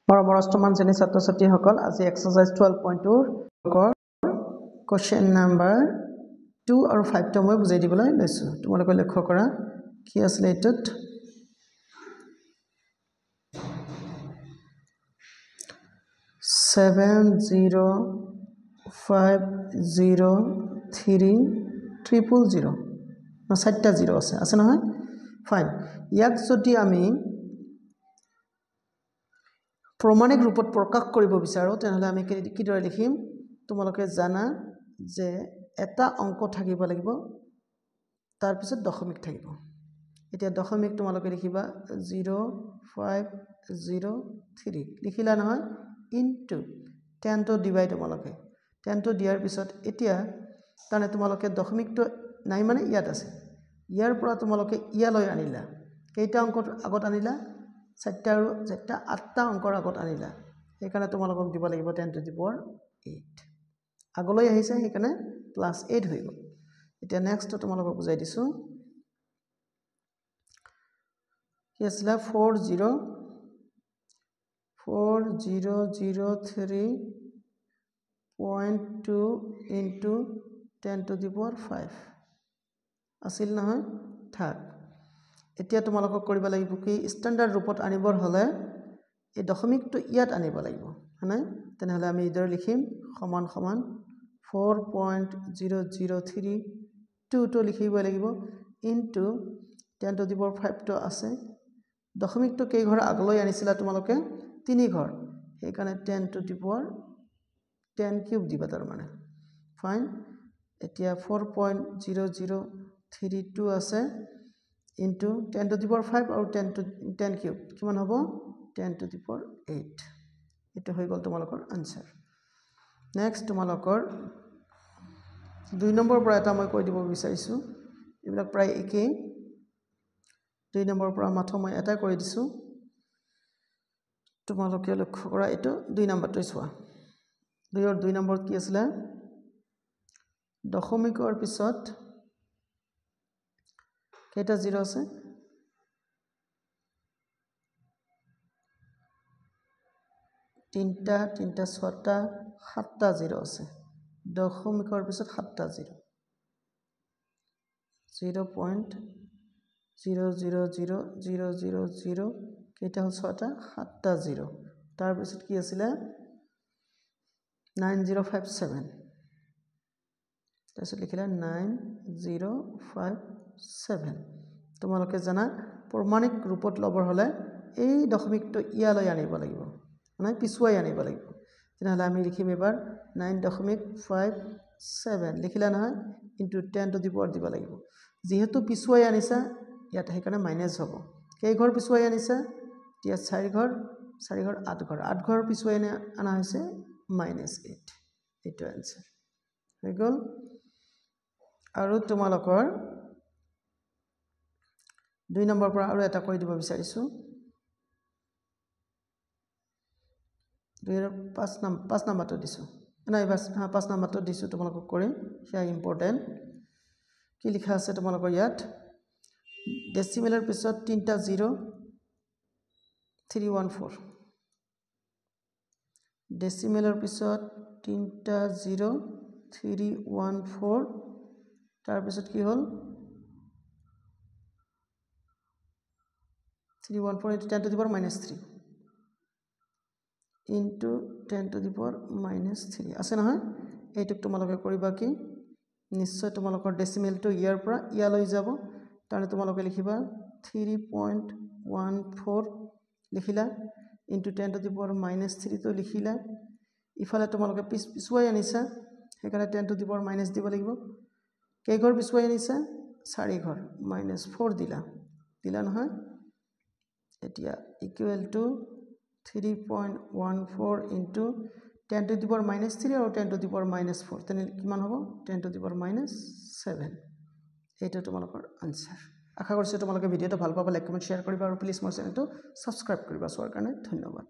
মৰমৰ অষ্টমমান শ্ৰেণীৰ ছাত্ৰ ছাত্ৰীসকল আজি এক্সাৰসাইজ 12.2 কোৱেশ্চন নাম্বাৰ 2 আৰু 5 টো মই বুজাই দিবলৈ লৈছো তোমালোকে লক্ষ্য কৰা কি আছিল এটোত 7050300 না 7টা 0 আছে নহয় ফাইন ইয়াক যদি আমি প্ৰমাণিক ৰূপত প্ৰকাশ কৰিব বিচাৰো তেনহলে আমি কি দৰে লিখিম তোমালোকে জানা যে এটা অংক থাকিব লাগিব তাৰ পিছত দশমিক থাকিব এতিয়া দশমিক তোমালোকে লিখিবা 0503 লিখিলা নহয় ইনটু 10 to ডিভাইড তোমালোকে 10 to দিয়াৰ পিছত এতিয়া তানে তোমালোকে দশমিকটো নাই মানে ইয়াত আছে ইয়াৰ পৰা তোমালোকে ইয়ালৈ আনিলা কেইটা অংক আগত আনিলা 7টা আৰু 8টা অংকৰ আগত আনিলা সেইকাৰণে তোমালোকক দিব লাগিব 10 to the power 8 আগলৈ আহিছে সেইকাৰণে +8 হৈ গল এতিয়া নেক্সট তোমালোকক বুজাই দিছো কি আছিল 4003.2 into 10 to the power 5 আছিল নহয় থাক এতিয়া তোমালোকক কৰিব লাগিব কি ষ্টেণ্ডাৰ্ড ৰূপত আনিবৰ হলে এই দশমিকটো ইয়াত আনিব লাগিব হয়নে তেনেহলে আমি ইদৰ লিখিম সমান সমান 4.0032 to লিখিব লাগিব into 10 to the power 5 to আছে দশমিকটো কেই ঘৰ আগলৈ আনিছিলা তোমালোকে 3 ঘৰ সেইকাৰণে 10 to the power 10 কিউব দিবা তাৰ মানে ফাইন এতিয়া 4.0032 আছে into 10 to the power 5 আৰু 10 কিউব কিমান হ'ব 10 to the power 8 এটা হৈ গল তোমালোকৰ আনসাৰ নেক্সট তোমালোকৰ 2 নম্বৰ পৰা এটা মই কৈ দিব বিচাৰিছো এইবিলাক প্ৰায় একেই 2 নম্বৰ পৰা মাথো মই এটা কৰি দিছো তোমালোকে লক্ষ্য কৰা এটো 2 নম্বৰটো চোৱা 2 নম্বৰ কি আছিল দশমিকৰ পিছত কেইটা 0 আছে তিনটা 6টা 7টা 0 আছে দশমিকৰ পিছত 7টা 0 0.000000 কেইটা হল 6টা 7টা 0 তাৰ পিছত কি আছিল 9057 তাৰপিছত লিখিলা 9057 তোমালোকে জানা প্ৰমাণিক ৰূপত লবৰ হলে এই দশমিকটো ইয়ালৈ আনিব লাগিব মানে পিছুৱাই আনিব লাগিব তেনেহলে আমি লিখিম এবাৰ 9.57 লিখিলা নহয় ইনটু 10 to the power দিব লাগিব যেহেতু পিছুৱাই আনিছা ইয়াত সেইকাৰণে মাইনাস হ'ব কেই ঘৰ পিছুৱাই আনিছা এতিয়া 4 ঘৰ 8 ঘৰ পিছুৱাই আনা হৈছে -8 এইটো আনসাৰ হৈ গল আৰু তোমালোকৰ 2 নম্বৰ পৰা আৰু এটা কৈ দিব বিচাৰিছো 5 নম্বৰটো দিছো নাই 5 নম্বৰটো দিছো তোমালোকক কৰিম সেয়া ইম্পৰ্টেন্ট কি লিখা আছে তোমালোকৰ ইয়াত ডেসিমেলৰ পিছত 3টা 0 314 ডেসিমেলৰ পিছত 3টা 0 314 তাৰ পিছত কি হল 314 into 10 to the power -3 into 10 to the power -3 আছে নহয় এইটুক তোমালোকে কৰিবা কি নিশ্চয় তোমালোকৰ ডেসিমেলটো ইয়াৰ পৰা ইয়ালৈ যাব তানে তোমালোকে লিখিবা 3.14 লিখিলা into 10 to the power -3 তো লিখিলা ইফালে তোমালোকে পিছুৱাই আনিছা সেইকাৰণে 10 to the power মাইনাস দিব লাগিব কেই ঘৰ পিছুৱাই আনিছা 4 ঘৰ -4 দিলা নহয় এতিয়া equal to 3.14 into 10 to the power -3 আৰু 10 to the power -4 তেনে কিমান হ'ব 10 to the power -7 এইটো তোমালোকৰ আনসাৰ আশা কৰিছো তোমালোকে ভিডিওটো ভাল পাবা লাইক কমেন্ট শেয়াৰ কৰিবা আৰু প্লিজ মোৰ চেনেলটো সাবস্ক্ৰাইব কৰিবা সোৱাৰ কাৰণে ধন্যবাদ